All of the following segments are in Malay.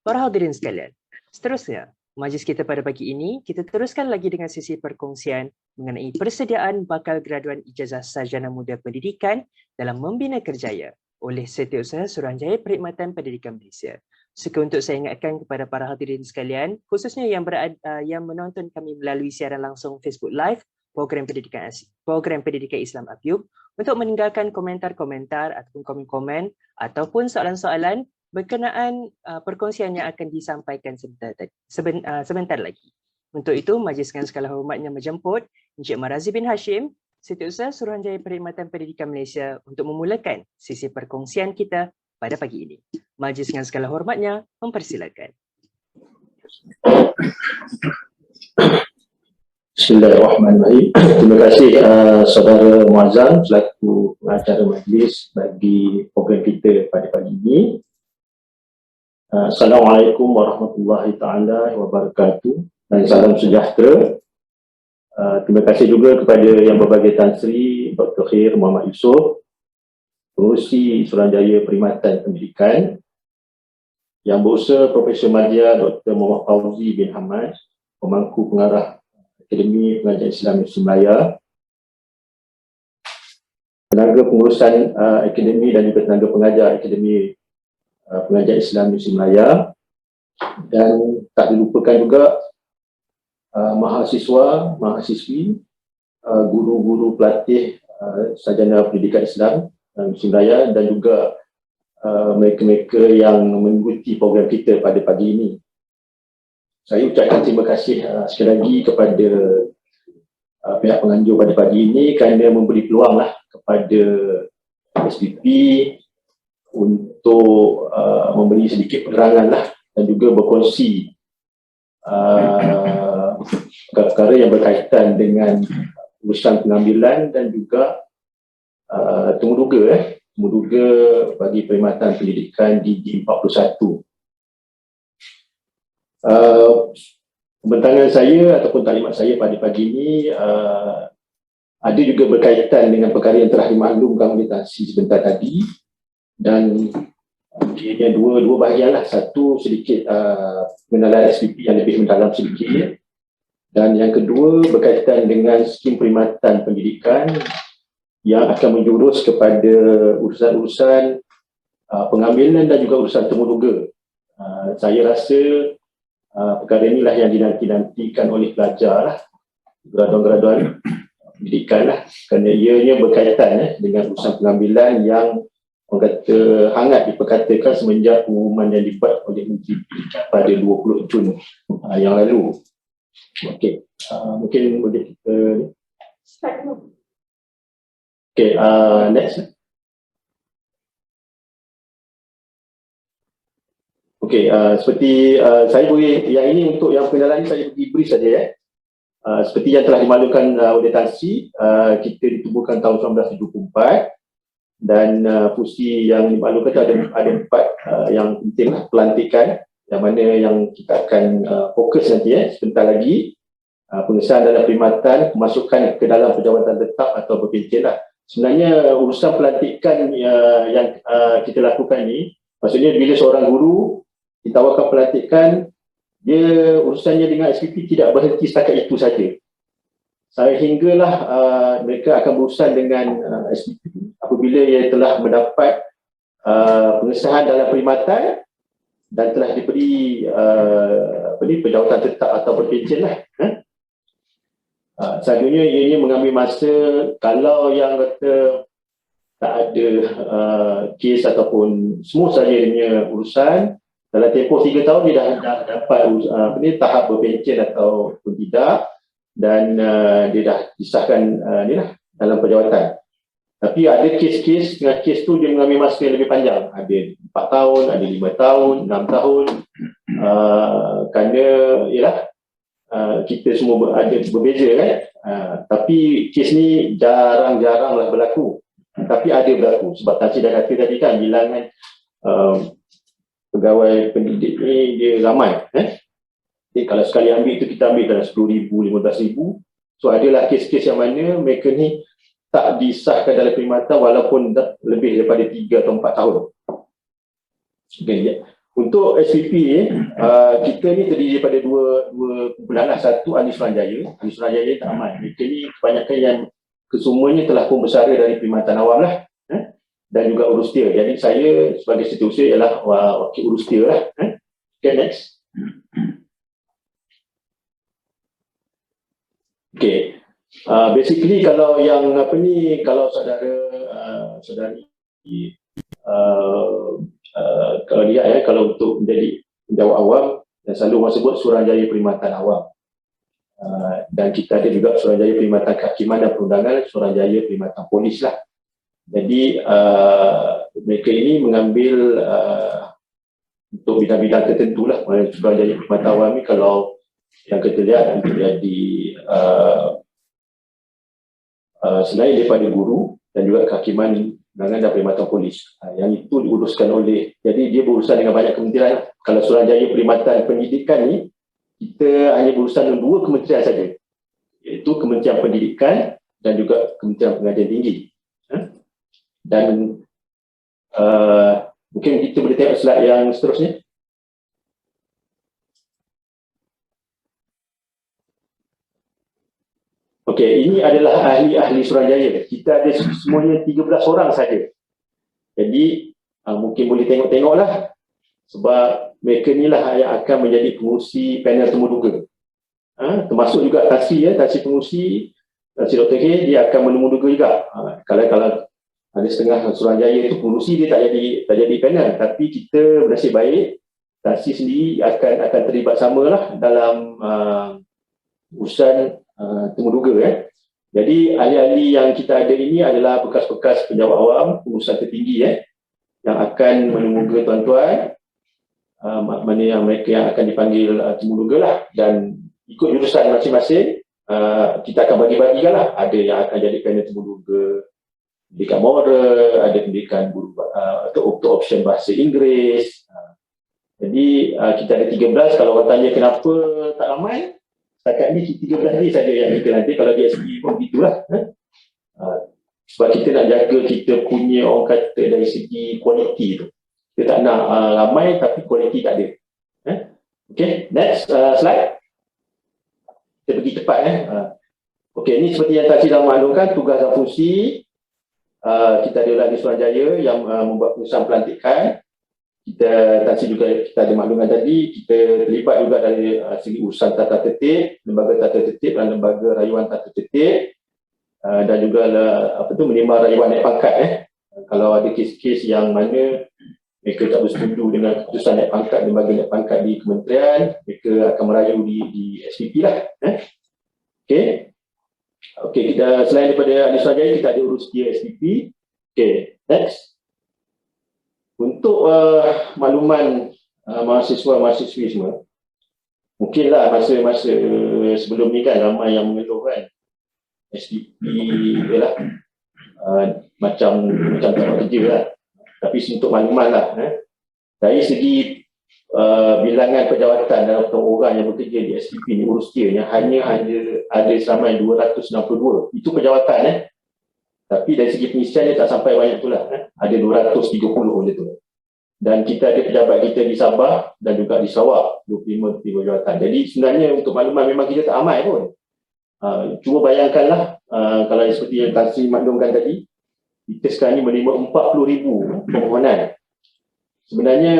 Para hadirin sekalian, seterusnya, majlis kita pada pagi ini, kita teruskan lagi dengan sesi perkongsian mengenai persediaan bakal graduan ijazah sarjana muda pendidikan dalam membina kerjaya oleh Setiausaha Suruhanjaya Perkhidmatan Pendidikan Malaysia. Suka untuk saya ingatkan kepada para hadirin sekalian, khususnya yang menonton kami melalui siaran langsung Facebook Live, program pendidikan Islam APIUB, untuk meninggalkan komentar-komentar ataupun komen-komen ataupun soalan-soalan berkenaan perkongsian yang akan disampaikan sebentar lagi. Untuk itu, majlis dengan segala hormatnya menjemput Encik Marazi bin Hashim, Setiausaha Suruhanjaya Perkhidmatan Pendidikan Malaysia untuk memulakan sesi perkongsian kita pada pagi ini. Majlis dengan segala hormatnya mempersilakan. Bismillahirrahmanirrahim. Terima kasih Saudara Muazzam selaku pengacara majlis bagi program kita pada pagi ini. Assalamualaikum warahmatullahi taala wabarakatuh dan salam sejahtera. Terima kasih juga kepada Yang Berbahagia Tan Sri Dr. Khair Muhammad Yusof, Pengerusi Suruhanjaya Perkhidmatan Pendidikan, Yang Berusaha Profesor Madya Dr. Muhammad Fauzi bin Hamad, Pemangku Pengarah Akademi Pengajian Islam Musim Melaya, tenaga pengurusan akademi dan juga tenaga pengajar Akademi Pengajian Islam Musim Melaya, dan tak dilupakan juga mahasiswa, mahasiswi, guru-guru pelatih sarjana pendidikan Islam Musim Melaya dan juga mereka-mereka yang mengikuti program kita pada pagi ini. Saya ucapkan terima kasih sekali lagi kepada pihak penganjur pada pagi ini kerana memberi peluanglah kepada SPP untuk memberi sedikit penerangan lah dan juga berkongsi perkara-perkara yang berkaitan dengan urusan pengambilan dan juga temuduga bagi perkhidmatan pendidikan di G41. Pembentangan saya ataupun taklimat saya pada pagi ini ada juga berkaitan dengan perkara yang telah dimaklumkan oleh Tan Sri sebentar tadi, dan dia dua bahagian lah. Satu sedikit pengenalan SPP yang lebih mendalam sedikit, dan yang kedua berkaitan dengan skim perkhidmatan pendidikan yang akan menjurus kepada urusan-urusan pengambilan dan juga urusan temuduga. Saya rasa perkara inilah yang dinanti-nantikan oleh pelajar lah, graduan-graduan pendidikan lah, kerana ianya berkaitan dengan urusan pengambilan yang orang kata hangat diperkatakan semenjak pengumuman yang dibuat oleh Menteri Pendidikan pada 20 Jun yang lalu. Okey, mungkin boleh kita start dulu. Okey, next. Okey, seperti saya boleh, yang ini untuk yang pengenalan ini saya bagi brief saja ya. Seperti yang telah dimaklumkan oleh Tan Sri, kita ditubuhkan tahun 1974 dan fungsi yang dimaklumkan ada 4 yang penting lah, pelantikan, yang mana yang kita akan fokus nanti sebentar lagi, pengesahan dalam perkhidmatan, pemasukan ke dalam penjawatan tetap atau berpencen lah. Sebenarnya urusan pelantikan yang kita lakukan ni, maksudnya bila seorang guru ditawarkan pelantikan, dia urusannya dengan SPP tidak berhenti setakat itu saja. Sehinggalah mereka akan berurusan dengan SPP apabila ia telah mendapat pengesahan dalam perkhidmatan dan telah diberi penjawatan tetap atau berpencen lah. Selalunya ianya mengambil masa, kalau yang kata tak ada kes ataupun smooth saja dia urusan, dalam tempoh 3 tahun dia dah dapat tahap berpencen ataupun tidak, dan dia dah disahkan ni lah dalam penjawatan. Tapi ada kes-kes, dengan kes tu dia mengambil masa yang lebih panjang, ada 4 tahun, ada 5 tahun, 6 tahun, kerana ialah kita semua ada berbeza kan. Tapi kes ni jarang-jaranglah berlaku, tapi ada berlaku sebab Tan Sri dah kata tadi kan, bilangan pegawai pendidik ni dia ramai. Jadi kalau sekali ambil tu kita ambil dalam 10,000, 15,000. So adalah kes-kes yang mana mereka ni tak disahkan dalam perkhidmatan walaupun lebih daripada 3 atau 4 tahun. Okay. Untuk SPP kita ni terdiri daripada dua kumpulan lah. Satu ahli Suruhanjaya. Ahli Suruhanjaya tak aman. Mereka ni kebanyakan yang kesemuanya telah pembesara dari Perkhidmatan Awam lah. Dan juga urustia. Jadi saya sebagai setiausaha ialah wakil urustia lah. Okay, next. Okay. Basically kalau yang kalau saudari kalau lihat kalau untuk menjadi penjawat awam, dan selalu orang sebut Suruhanjaya Perkhidmatan Awam. Dan kita ada juga Suruhanjaya Perkhidmatan Kehakiman dan Perundangan, Suruhanjaya Perkhidmatan Polis lah. Jadi mereka ini mengambil untuk bidang-bidang tertentu lah. Suruhanjaya Perkhidmatan Awam ni kalau yang kita lihat menjadi selain daripada guru dan juga kehakiman, perundangan dan perkhidmatan polis. Yang itu diuruskan oleh, jadi dia berurusan dengan banyak kementerian. Kalau Suruhanjaya Perkhidmatan Pendidikan ni, kita hanya berurusan dengan 2 kementerian saja, iaitu Kementerian Pendidikan dan juga Kementerian Pengajian Tinggi. Dan mungkin kita boleh tengok slide yang seterusnya. Okey, ini adalah ahli-ahli Suruhanjaya. Kita ada semuanya 13 orang saja. Jadi mungkin boleh tengok-tengoklah, sebab mereka inilah yang akan menjadi pengurusi panel temuduga. Termasuk juga Tansi pengurusi, Tansi Dr. K, dia akan menemuduga juga. Kalau ada setengah Suruhanjaya itu pengurusi, dia tak jadi panel, tapi kita bernasib baik, Tansi sendiri akan terlibat samalah dalam urusan temuduga. Jadi ahli-ahli yang kita ada ini adalah bekas-bekas penjawat awam, pengurusan tertinggi yang akan menemuduga tuan-tuan, mana yang mereka yang akan dipanggil temuduga lah, dan ikut jurusan masing-masing. Kita akan bagi-bagikan lah. Ada yang akan jadi panel temuduga pendidikan moral, ada pendidikan guru untuk option bahasa Inggeris. Jadi kita ada 13. Kalau orang tanya kenapa tak ramai, setakat ni 13 ni saja yang kita nanti. Kalau di SP pun begitulah. Sebab kita nak jaga kita punya, orang kata dari segi kualiti tu. Kita tak nak ramai tapi kualiti tak ada. Okay, next slide. Kita pergi cepat. Okay, ini seperti yang tadi dah maklumkan, tugas dan fungsi. Kita ada lagi Suruhanjaya yang membuat pengurusan pelantikan. Kita ada makluman tadi, kita terlibat juga dari segi urusan tata tertib, lembaga tata tertib dan lembaga rayuan tata tertib, dan juga menimba rayuan naik pangkat. Kalau ada kes-kes yang mana mereka tak bersetuju dengan keputusan naik pangkat, lembaga naik pangkat di kementerian, mereka akan merayu di SPP lah. Okey, kita selain daripada ahli Suruhanjaya, kita ada urus dia SPP. Okey, next. Untuk makluman mahasiswa-mahasiswi semua, mungkinlah masa-masa sebelum ni kan ramai yang mengeluh kan, SPP ialah macam tak buat kerja lah. Tapi untuk makluman lah, dari segi bilangan pejawatan dan orang yang bekerja di SPP ni, urus dia hanya ada sampai 262. Itu pejawatan. Tapi dari segi pengisian dia tak sampai banyak tu lah. Ada 230 macam tu. Dan kita ada pejabat kita di Sabah dan juga di Sarawak, 25 jawatan. Jadi sebenarnya untuk makluman memang kita tak aman pun. Cuba bayangkanlah, kalau seperti yang Tansi maklumkan tadi, kita sekarang ni menerima 40,000 permohonan. Sebenarnya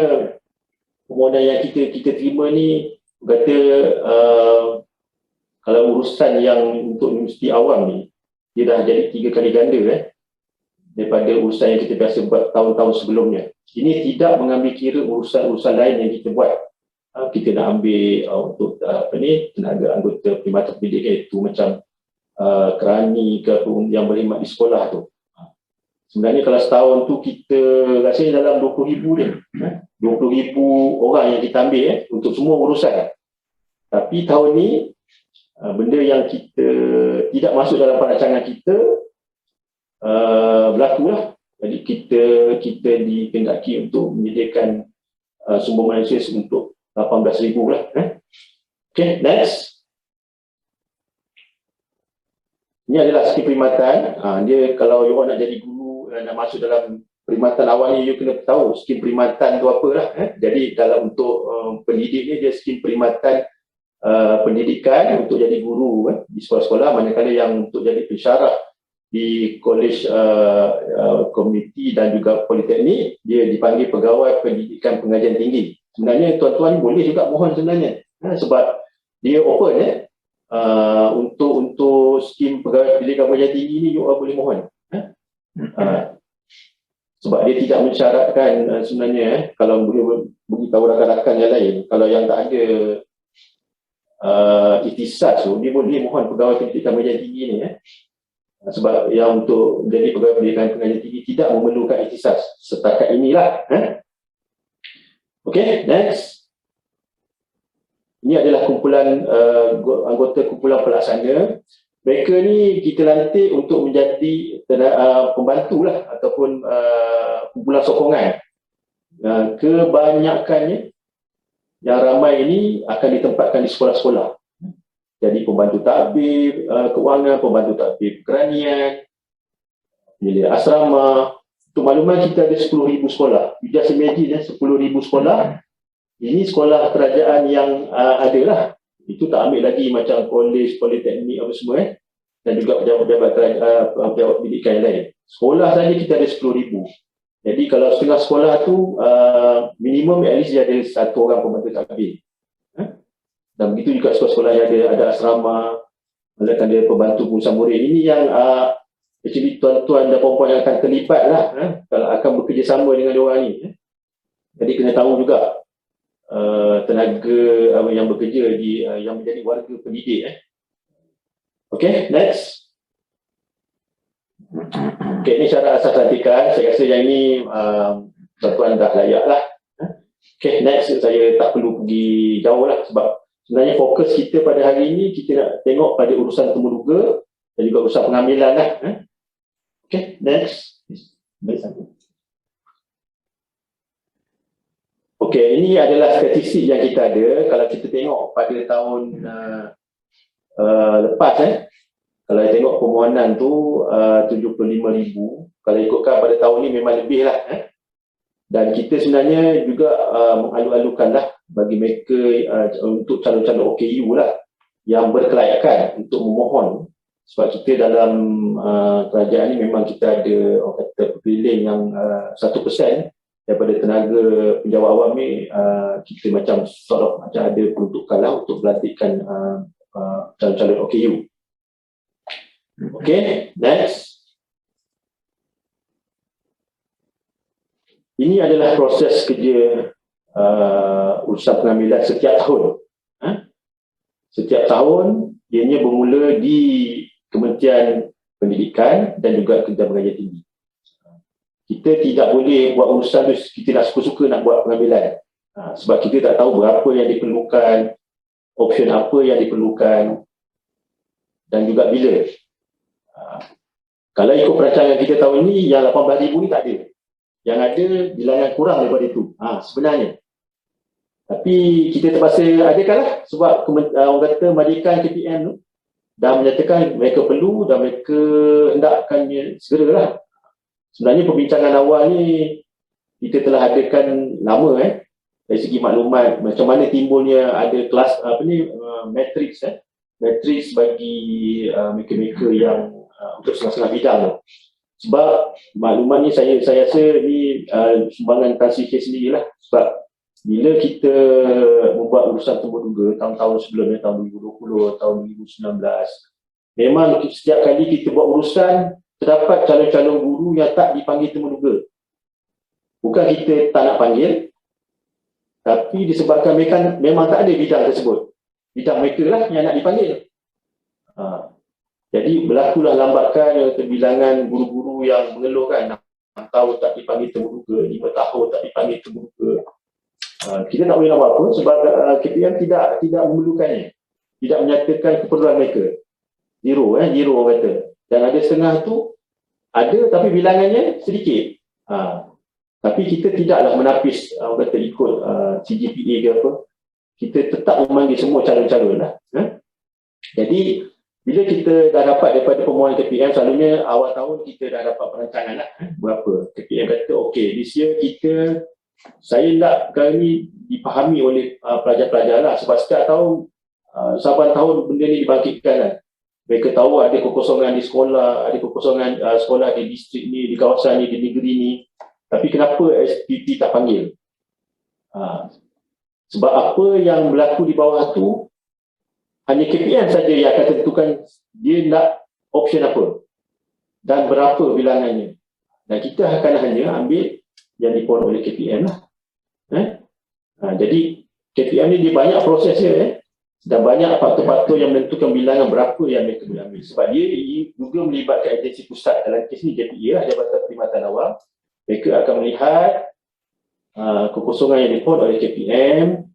permohonan yang kita terima ni, kata kalau urusan yang untuk universiti awam ni, dia dah jadi 3 kali ganda daripada urusan yang kita biasa buat tahun-tahun sebelumnya. Ini tidak mengambil kira urusan-urusan lain yang kita buat. Kita nak ambil untuk tenaga anggota perkhidmatan pendidikan, itu macam kerani ke yang berkhidmat di sekolah tu. Sebenarnya kalau setahun tu kita rasanya dalam 20,000 dia. 20,000 orang yang kita ambil untuk semua urusan. Tapi tahun ni benda yang kita tidak masuk dalam perancangan kita berlaku lah. Jadi kita dikendaki untuk menyediakan sumber manusia untuk 18,000 lah. Okay, next. Ini adalah skema perkhidmatan. Dia kalau you nak jadi guru, nak masuk dalam perkhidmatan awal ni you kena tahu skim perkhidmatan tu apalah. Jadi dalam untuk pendidik ni dia skim perkhidmatan pendidikan untuk jadi guru di sekolah-sekolah, manakala yang untuk jadi pensyarah di kolej komuniti dan juga politeknik dia dipanggil pegawai pendidikan pengajian tinggi. Sebenarnya tuan-tuan boleh juga mohon sebenarnya sebab dia open untuk skim pegawai pendidikan pengajian tinggi ni you boleh mohon. Sebab dia tidak mensyaratkan sebenarnya kalau boleh beritahu rakan-rakan yang lain, kalau yang tak ada ikhtisas tu dia boleh mohon pegawai pendidikan pengajian tinggi ni sebab yang untuk jadi pegawai pendidikan pengajian tinggi tidak memerlukan ikhtisas setakat inilah. Okey, next. Ini adalah kumpulan anggota kumpulan pelaksana. Mereka ni kita lantik untuk menjadi pembantu lah ataupun kumpulan sokongan. Kebanyakannya yang ramai ini akan ditempatkan di sekolah-sekolah. Jadi pembantu tadbir keuangan, pembantu tadbir keranian, penyelia asrama. Untuk makluman kita ada 10,000 sekolah. You just imagine 10,000 sekolah. Ini sekolah kerajaan yang ada lah. Itu tak ambil lagi macam kolej, politeknik apa semua dan juga pejabat-pejabat pejabat pendidikan yang lain. Sekolah saja kita ada 10,000. Jadi kalau setengah sekolah tu minimum at least dia ada satu orang pembantu tadbir. Dan begitu juga sekolah-sekolah yang ada asrama, ada pembantu pengurusan murid. Ini yang actually tuan-tuan dan puan-puan yang akan terlibat lah kalau akan bekerjasama dengan diorang ni. Jadi kena tahu juga tenaga yang bekerja di yang menjadi warga pendidik. Okey, next. Okey, ini syarat asas lantikan. Saya rasa yang ini tuan-tuan dah layak lah. Okey, next. Saya tak perlu pergi jauh lah sebab sebenarnya fokus kita pada hari ini kita nak tengok pada urusan temuduga dan juga urusan pengambilan lah. Okey, next. Okey, ini adalah statistik yang kita ada. Kalau kita tengok pada tahun lepas kalau kita tengok permohonan tu 75,000. Kalau ikutkan pada tahun ni memang lebih lah. Dan kita sebenarnya juga mengalu-alukan lah bagi mereka untuk calon-calon OKU lah yang berkelayakan untuk memohon. Sebab kita dalam kerajaan ni memang kita ada orang kata pemilih yang 1% daripada tenaga penjawat awam ni kita macam macam ada peruntukan lah untuk pelantikan calon-calon OKU. Okey, next. Ini adalah proses kerja urusan pengambilan setiap tahun. Setiap tahun ianya bermula di Kementerian Pendidikan dan juga Kementerian Pengajian Tinggi. Kita tidak boleh buat urusan tu kita nak suka-suka nak buat pengambilan. Sebab kita tak tahu berapa yang diperlukan, option apa yang diperlukan dan juga bila. Kalau ikut perancangan kita tahun ni yang 18,000 ni tak ada. Yang ada bilangan kurang daripada itu sebenarnya. Tapi kita terpaksa adakan lah sebab orang kata Madikan KPM tu dah menyatakan mereka perlu dan mereka hendakkan segeralah. Sebenarnya perbincangan awal ni kita telah adakan lama dari segi maklumat macam mana timbulnya ada kelas matrix matrix bagi mereka-mereka yang untuk setengah-setengah bidang tu. Sebab maklumat ni saya rasa ni sumbangan Tan Sri K sendirilah. Sebab bila kita membuat urusan temuduga tahun-tahun sebelumnya, tahun 2020, tahun 2019, memang setiap kali kita buat urusan terdapat calon-calon guru yang tak dipanggil temuduga. Bukan kita tak nak panggil, tapi disebabkan mereka memang tak ada bidang tersebut. Bidang mereka lah yang nak dipanggil. Jadi berlakulah lambatkan bilangan guru-guru yang mengeluhkan 6 tahun tak dipanggil temuduga, 5 tahun tak dipanggil temuduga. Kita tak boleh nak buat apa sebab KPM tidak memerlukannya. Tidak menyatakan keperluan mereka. Zero orang kata. Dan ada setengah tu ada tapi bilangannya sedikit. Tapi kita tidaklah menapis orang kata ikut CGPA ke apa. Kita tetap memanggil semua calon-calon lah. Jadi bila kita dah dapat daripada pemohon KPM, selalunya awal tahun kita dah dapat perancangan lah, berapa. KPM kata, okay, this year saya nak kali ni dipahami oleh pelajar-pelajar lah, sebab setiap tahun, saban tahun benda ni dibangkitkan lah. Mereka tahu ada kekosongan di sekolah, ada kekosongan sekolah di distrik ni, di kawasan ni, di negeri ni. Tapi kenapa SPP tak panggil? Sebab apa yang berlaku di bawah tu, hanya KPM saja yang akan tentukan dia nak option apa dan berapa bilangannya. Dan kita akan hanya ambil yang dipohon oleh KPM lah. Jadi KPM ni dia banyak prosesnya dan banyak faktor-faktor yang menentukan bilangan berapa yang mereka boleh ambil. Sebab dia juga melibatkan agensi pusat. Dalam kes ni JPA lah, Jabatan Perkhidmatan Awam. Mereka akan melihat kekosongan yang dipohon oleh KPM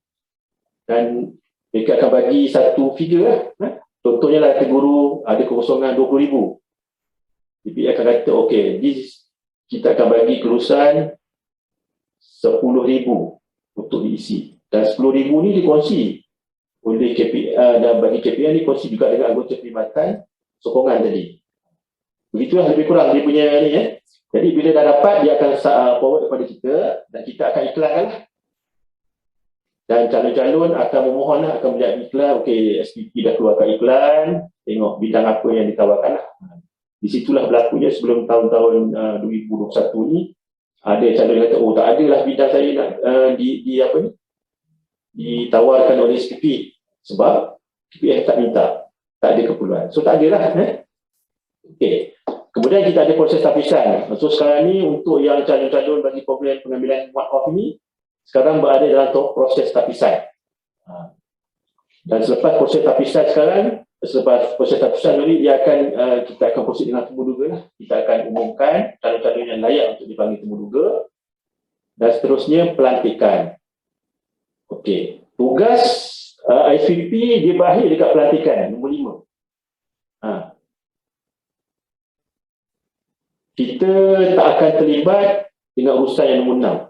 dan mereka akan bagi satu figure lah. Contohnya lah, guru ada kekosongan 20,000. JPA akan kata, okay, kita akan bagi kelulusan 10,000 untuk diisi. Dan 10,000 ni dikongsi oleh KPM, dan bagi KPM ni kongsi juga dengan anggota perkhidmatan sokongan tadi. Begitulah lebih kurang dia punya ni. Jadi bila dah dapat, dia akan forward kepada kita dan kita akan iklankan lah. Dan calon-calon akan memohon lah, akan melihat iklan, okey, SPP dah keluarkan iklan, tengok bidang apa yang ditawarkan lah. Di situlah berlakunya sebelum tahun-tahun 2021 ni, ada calon yang kata, oh tak ada lah bidang saya nak ditawarkan oleh SPP sebab SPP tak minta, tak ada keperluan. So tak ada lah. Okey. Kemudian kita ada proses tapisan. So sekarang ni untuk yang calon-calon bagi program pengambilan muat-off ini, sekarang berada dalam proses tapisan. Dan selepas proses tapisan ni, kita akan proses dengan temuduga lah. Kita akan umumkan calon-calon yang layak untuk dipanggil temuduga. Dan seterusnya pelantikan. Okey. Tugas SPP dia berakhir dekat pelantikan, nombor 5. Kita tak akan terlibat dengan urusan yang nombor 6.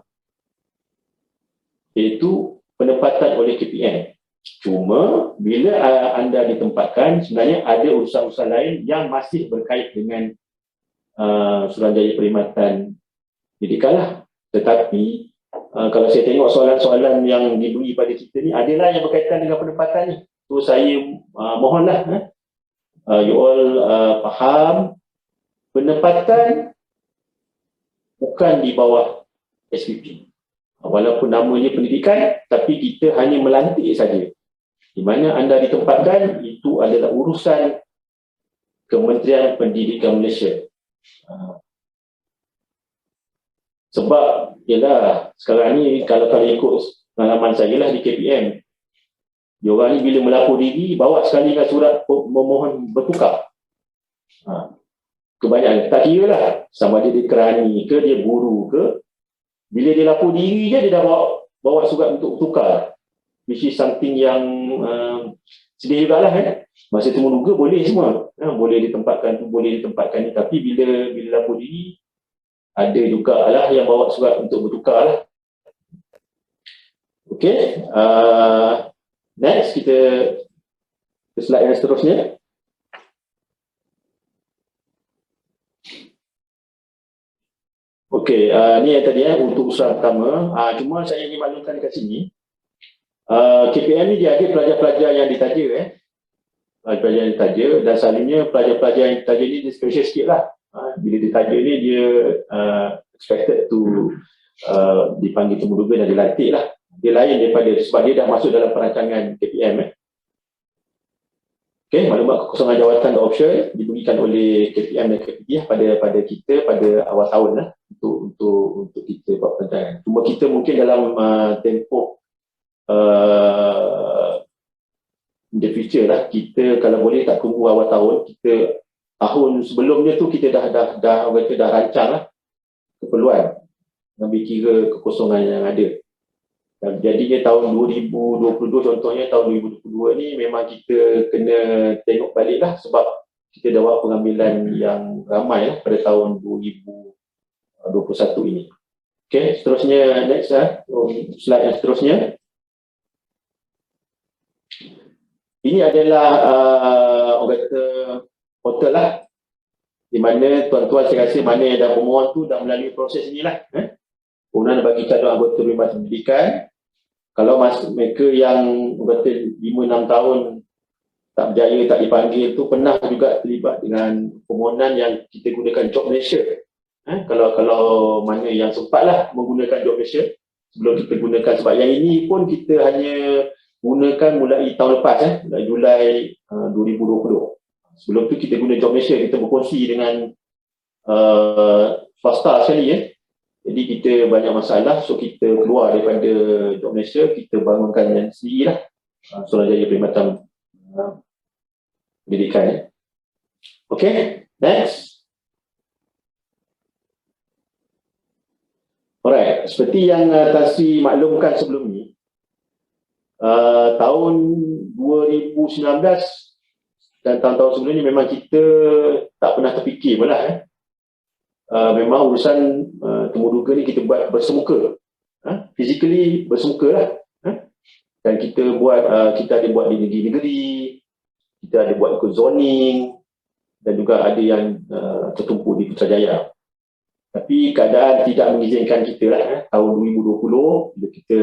Iaitu penempatan oleh KPM. Cuma bila anda ditempatkan, sebenarnya ada urusan-urusan lain yang masih berkait dengan Suruhanjaya Perkhidmatan Pendidikan lah. Tetapi kalau saya tengok soalan-soalan yang diberi pada kita ni, adalah yang berkaitan dengan penempatan ni. So saya mohonlah you all faham, penempatan bukan di bawah SPP. Walaupun namanya pendidikan, tapi kita hanya melantik saja. Di mana anda ditempatkan, itu adalah urusan Kementerian Pendidikan Malaysia. Sebab, ialah sekarang ni kalau ikut pengalaman saya lah di KPM, diorang ni bila melapor diri, bawa sekali dengan surat memohon bertukar. Kebanyakan, tak kira lah, sama ada dia kerani ke, dia guru ke, bila dia lapor diri je, dia dah bawa surat untuk tukar. Which is something yang sedih jugalah. Masa temuduga boleh semua. Boleh ditempatkan tu, boleh ditempatkan ni. Tapi bila lapor diri, ada juga lah yang bawa surat untuk bertukar lah. Okay. Next, kita ke slide yang seterusnya. Okey, ni yang tadi untuk usaha pertama. Cuma saya ingin maklumkan dekat sini, KPM ni dia ada pelajar-pelajar yang ditaja, pelajar yang ditaja, dan selalunya pelajar-pelajar yang ditaja ni dia special sikit lah. Bila ditaja ni dia expected to dipanggil temuduga dan dilantik lah. Dia lain daripada, sebab dia dah masuk dalam perancangan KPM. Okay, maklumat kekosongan jawatan dan option diberikan oleh KPM dan KPD pada kita pada awal tahun lah untuk kita buat perancangan. Cuma kita mungkin dalam tempoh in the future lah, kita kalau boleh tak tunggu awal tahun, kita tahun sebelumnya tu kita dah rancang lah keperluan, ambil kira kekosongan yang ada. Dan jadinya tahun 2022 contohnya, tahun 2022 ni memang kita kena tengok balik lah, sebab kita dah buat pengambilan yang ramai lah pada tahun 2021 ini. Okay, seterusnya next slide yang seterusnya. Ini adalah orang kata portal lah, di mana tuan-tuan saya rasa mana yang dah pemohon tu dah melalui proses inilah. Kemudian bagi calon anggota Perkhidmatan Pendidikan, kalau mereka yang kata 5-6 tahun tak berjaya, tak dipanggil tu, pernah juga terlibat dengan permohonan yang kita gunakan Job Malaysia. Kalau mana yang sempatlah menggunakan Job Malaysia sebelum kita gunakan, sebab yang ini pun kita hanya gunakan mulai tahun lepas, mulai Julai 2020. Sebelum tu kita guna Job Malaysia, kita berkongsi dengan swasta sekali. Jadi kita banyak masalah, so kita keluar daripada Job Malaysia, kita bangunkan yang sendiri lah, Suruhanjaya Perkhidmatan Pendidikan. Okay, next. Alright, seperti yang Tan Sri maklumkan sebelum ni, tahun 2019 dan tahun-tahun sebelum ni memang kita tak pernah terfikir pun lah. Memang urusan temuduga ni kita buat bersemuka, physically bersemuka lah. Dan kita ada buat di negeri-negeri, kita ada buat ikut zoning, dan juga ada yang tertumpu di Putrajaya. Tapi keadaan tidak mengizinkan kita lah. Tahun 2020 bila kita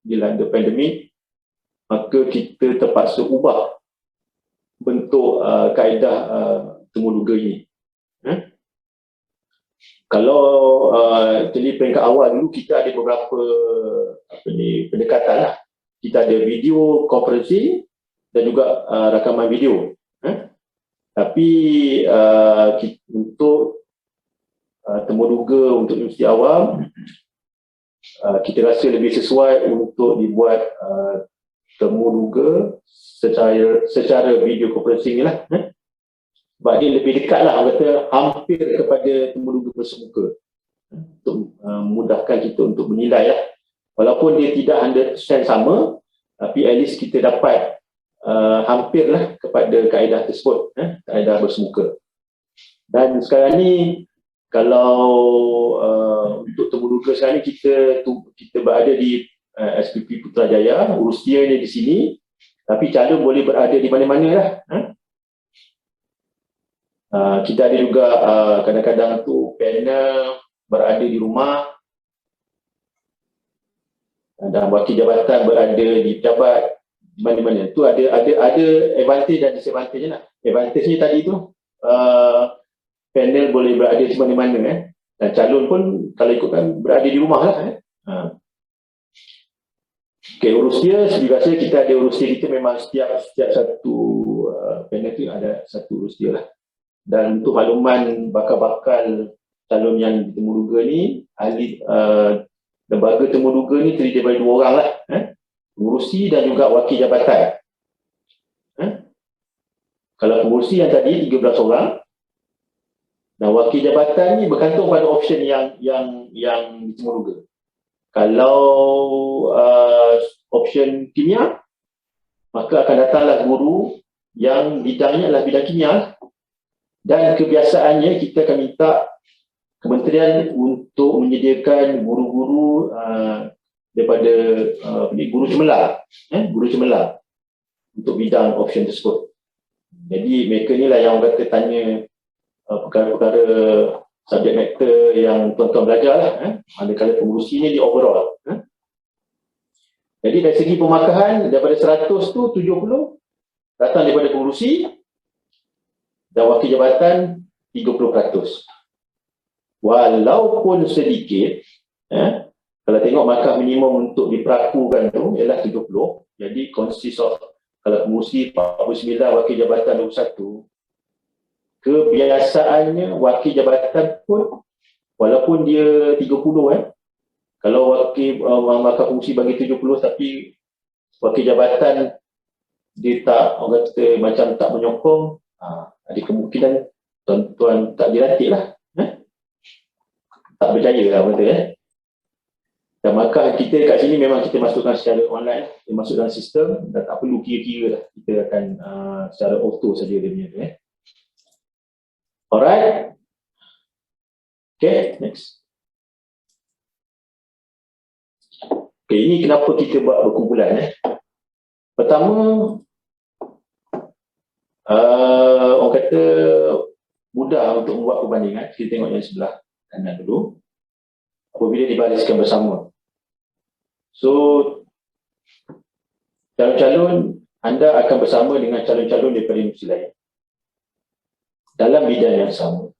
dilanda pandemik, maka kita terpaksa ubah bentuk kaedah temuduga ini. Kalau jadi peringkat awal dulu kita ada beberapa pendekatan lah. Kita ada video conferencing dan juga rakaman video. Tapi untuk temuduga untuk universiti awam, kita rasa lebih sesuai untuk dibuat temuduga secara video conferencing ni lah. Sebab dia lebih dekat lah, orang kata hampir kepada temuduga bersemuka, untuk memudahkan kita untuk menilai lah. Walaupun dia tidak 100% sama, tapi at least kita dapat hampir lah kepada kaedah tersebut, kaedah bersemuka. Dan sekarang ni kalau untuk temuduga sekarang ni kita berada di SPP Putrajaya, Urustia ni di sini, tapi calon boleh berada di mana-mana lah. Kita ada juga kadang-kadang tu panel berada di rumah, dan wakil jabatan berada di pejabat di mana-mana. Tu ada advantage dan disadvantage lah. Advantage-nya tadi tu panel boleh berada di mana-mana, dan calon pun kalau ikutkan berada di rumah lah. Okay, urustia seperti biasa kita ada urustia kita, memang setiap satu panel tu ada satu urustia lah. Dan untuk makluman bakal-bakal calon yang temuduga ni, ahli lembaga temuduga ni terdiri daripada 2 orang lah, pengurusi dan juga wakil jabatan. Kalau pengurusi yang tadi 13 orang, dan wakil jabatan ni bergantung pada option yang ditemuduga. Kalau option kimia, maka akan datanglah guru yang bidangnya adalah bidang kimia. Dan kebiasaannya kita akan minta kementerian untuk menyediakan guru-guru daripada guru cemerlang, untuk bidang option tersebut. Jadi mereka ni lah yang orang kata tanya perkara-perkara subjek matter yang tuan-tuan belajar lah. Manakala pengurusi ni di overall. Jadi dari segi pemakahan, daripada 100 tu 70 datang daripada pengurusi, dan wakil jabatan 30%. Walaupun sedikit, kalau tengok markah minimum untuk diperakukan tu ialah 30. Jadi consist of, kalau pengurusi 49, wakil jabatan 21. Kebiasaannya wakil jabatan pun walaupun dia 30, kalau wakil markah pengurusi bagi 70 tapi wakil jabatan dia tak, orang kata macam tak menyokong, ada kemungkinan tuan-tuan tak dilantik lah, tak berjaya lah benda. Dan markah kita kat sini memang kita masukkan secara online, dia masuk dalam sistem dan tak perlu kira-kira lah, kita akan secara auto saja dia punya tu. Alright. Okay, next. Okay, ini kenapa kita buat berkumpulan. Pertama, Orang kata mudah untuk membuat perbandingan. Kita tengok yang sebelah kanan dulu. Apabila dibariskan bersama. So, calon-calon anda akan bersama dengan calon-calon daripada industri lain dalam bidang yang sama.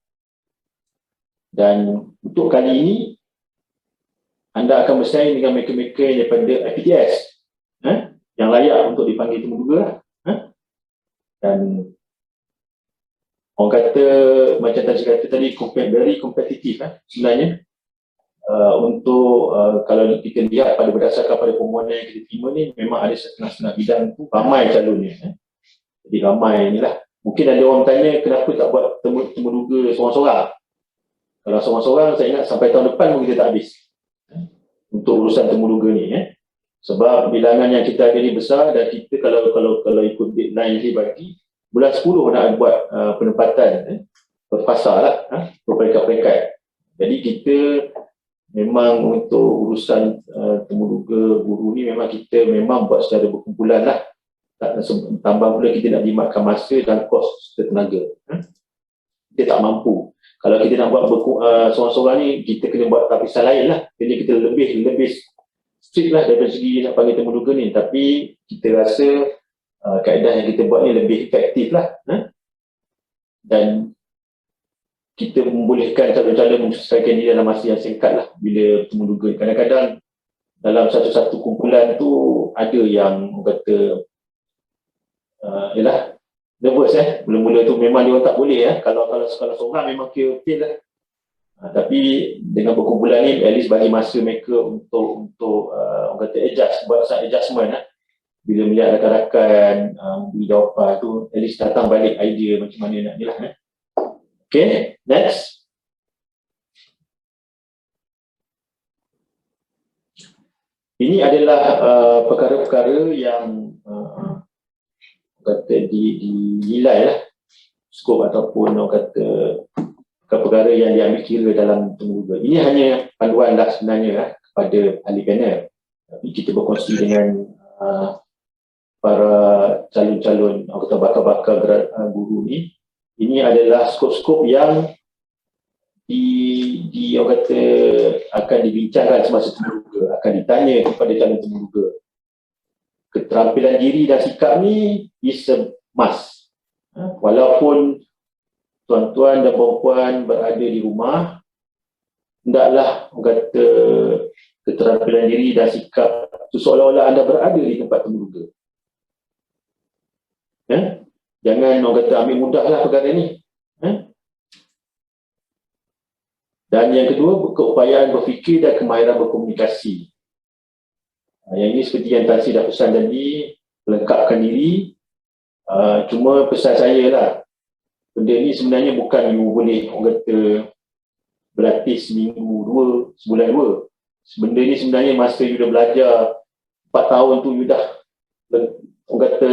Dan untuk kali ini, anda akan bersaing dengan mereka-mereka daripada FPTS yang layak untuk dipanggil temuduga. Dan orang kata, macam tadi saya kata tadi, very kompetitif sebenarnya. Untuk kalau kita lihat berdasarkan pada permohonan yang kita terima ni, memang ada setengah-setengah bidang tu ramai calonnya. Jadi ramai inilah. Mungkin ada orang tanya kenapa tak buat temuduga seorang-seorang. Kalau seorang-seorang, saya ingat sampai tahun depan pun kita tak habis untuk urusan temuduga ni. Sebab bilangan yang kita ada ni besar, dan kita kalau ikut deadline yang dia bagi, bulan 10 nak buat penempatan berpasar lah, berperingkat-peringkat. Jadi kita memang untuk urusan temuduga guru ni memang kita memang buat secara berkumpulan lah. Tambah pula kita nak jimatkan masa dan kos tenaga. Kita tak mampu. Kalau kita nak buat seorang-seorang ni, kita kena buat tapisan lain lah. Jadi kita lebih strict lah daripada segi nak panggil temuduga ni. Tapi kita rasa kaedah yang kita buat ni lebih efektif lah. Dan kita membolehkan calon-calon menyesuaikan diri dalam masa yang singkat lah bila temuduga. Kadang-kadang dalam satu-satu kumpulan tu ada yang kata nervous mula-mula tu memang dia orang tak boleh kalau seorang memang kira fail lah. Tapi dengan berkumpulan ni at least bagi masa mereka untuk orang kata buat adjustment bila melihat rakan-rakan beri jawapan tu, at least datang balik idea macam mana nak ni lah. Okay, next. Ini adalah perkara-perkara yang kata dinilai lah, skop ataupun orang kata perkara yang diambil kira dalam temuduga. Ini hanya panduan lah sebenarnya kepada ahli panel. Tapi kita berkongsi dengan para calon-calon atau bakal-bakal guru ni. Ini adalah skop-skop yang orang kata akan dibincangkan semasa temuduga, akan ditanya kepada calon temuduga. Keterampilan diri dan sikap ni is a must. Walaupun tuan-tuan dan puan-puan berada di rumah, hendaklah orang kata keterampilan diri dan sikap itu seolah-olah anda berada di tempat temuduga. Jangan orang kata ambil mudahlah perkara ni. Dan yang kedua, keupayaan berfikir dan kemahiran berkomunikasi. Yang ini seperti yang Tan Sri dah pesan tadi, melengkapkan diri. Cuma pesan saya lah, benda ni sebenarnya bukan you boleh orang kata berlatih seminggu dua, sebulan dua. Benda ni sebenarnya masa you dah belajar 4 tahun tu you dah orang kata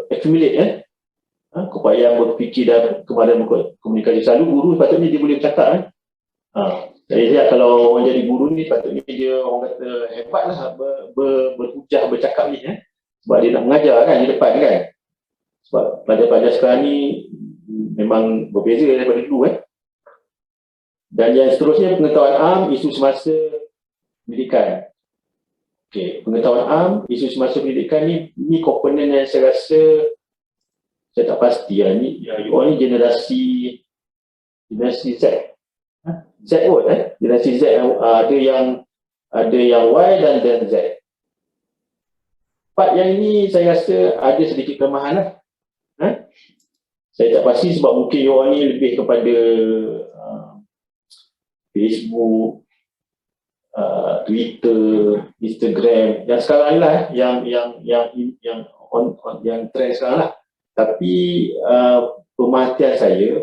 accumulate keupayaan berfikir dan kemahiran berkomunikasi. Selalu guru patutnya dia boleh bercakap Saya lihat kalau orang jadi guru ni patutnya dia orang kata hebat lah berhujah bercakap ni sebab dia nak mengajar kan di depan kan. Sebab pelajar-pelajar sekarang ni memang berbeza daripada dulu Dan yang seterusnya, pengetahuan am isu semasa pendidikan. Okey, pengetahuan am isu semasa pendidikan ni komponen yang saya rasa saya tak pasti ni you all ni generasi Z. Z kot generasi Z ada yang Y dan Z. Part yang ini saya rasa ada sedikit kelemahan lah. Saya tak pasti sebab mungkin you all ni lebih kepada Facebook, Twitter, Instagram yang sekarang ni lah yang trend sekarang lah. Tapi pemerhatian saya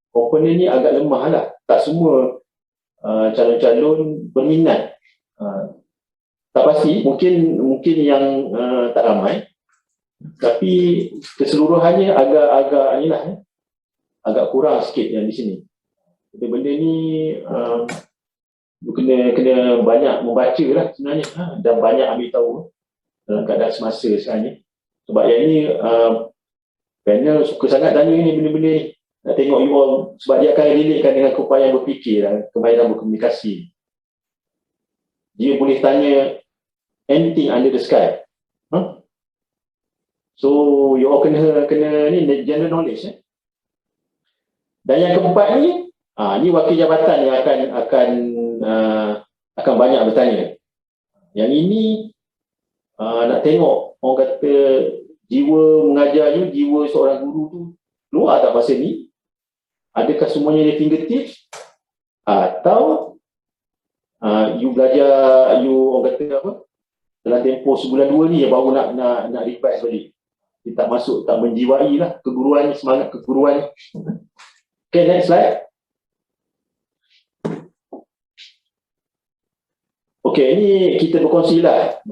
komponen ni agak lemah lah. Tak semua calon-calon berminat. Tak pasti, mungkin yang tak ramai. Tapi keseluruhannya agak kurang sikit yang di sini. Jadi benda ni kena banyak membaca lah sebenarnya dan banyak ambil tahu dalam keadaan semasa sekarang ni. Sebab yang ni Panel suka sangat tanya ni benda-benda ni. Nak tengok you all, sebab dia akan relatekan dengan keupayaan berfikir dan kemahiran berkomunikasi. Dia boleh tanya anything under the sky. So you all kena ni general knowledge. Dan yang keempat ni, ni wakil jabatan yang akan banyak bertanya. Yang ini nak tengok orang kata jiwa mengajarnya, jiwa seorang guru tu keluar tak masa ni? Adakah semuanya di fingertips? Atau you belajar, you orang kata apa? Dalam tempoh sebulan 2 ni baru nak revise balik. Dia tak masuk, tak menjiwai lah keguruan ni, semangat keguruan ni. Okay, next slide. Okay, ini kita berkongsi lah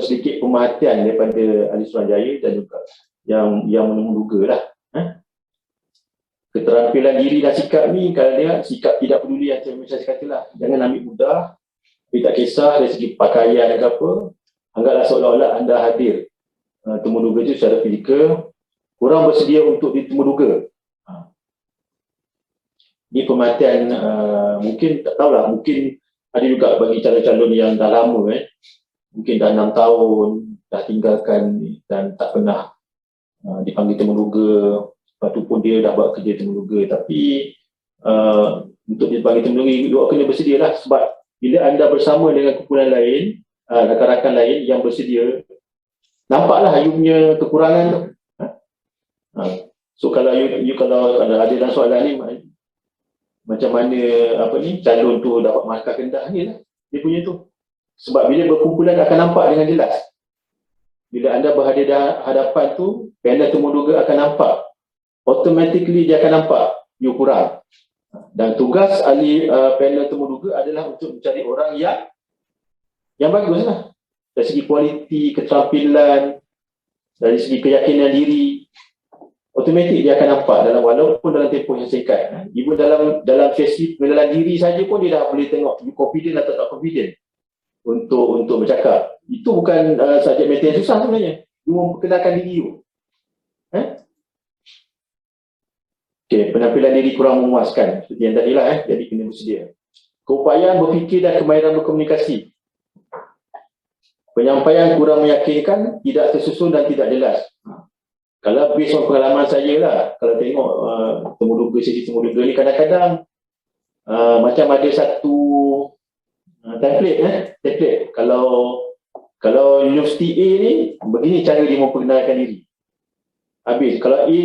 sedikit pemerhatian daripada Ahli Suruhanjaya dan juga yang menduga lah. Keterampilan diri dan sikap ni, kalau dia sikap tidak peduli, macam saya katalah, jangan ambil mudah, tapi tak kisah dari segi pakaian dan apa, anggaplah seolah-olah anda hadir temuduga itu secara fizikal, kurang bersedia untuk ditemuduga. Ini pemerhatian, mungkin tak tahulah, mungkin ada juga bagi calon-calon yang dah lama, mungkin dah 6 tahun, dah tinggalkan dan tak pernah dipanggil temuduga, lepas tu pun dia dah buat kerja temuduga. Tapi untuk dipanggil temuduga, dia kena bersedia lah, sebab bila anda bersama dengan kumpulan lain, rakan-rakan lain yang bersedia, nampaklah you punya kekurangan tu. So kalau kalau ada dalam soalan ni, macam mana calon tu dapat markah rendah ni lah, dia punya tu. Sebab bila berkumpulan akan nampak dengan jelas. Bila anda berhadapan tu, panel temuduga akan nampak. Automatically dia akan nampak you kurang. Dan tugas ahli panel temuduga adalah untuk mencari orang yang bagus lah. Dari segi kualiti, keterampilan, dari segi keyakinan diri, automatik dia akan nampak walaupun dalam tempoh yang singkat. Even dalam sesi pengenalan diri saja pun dia dah boleh tengok you confident atau tak confident untuk bercakap. Itu bukan subjek matter yang susah sebenarnya. You memperkenalkan diri you. Okay, penampilan diri kurang memuaskan seperti yang tadi lah, jadi kena bersedia. Keupayaan berfikir dan kemahiran berkomunikasi. Penyampaian kurang meyakinkan, tidak tersusun dan tidak jelas. Kalau based on pengalaman saya lah, kalau tengok sesi temuduga ni kadang-kadang macam ada satu template. Kalau Universiti A ni, begini cara dia memperkenalkan diri. Habis, kalau A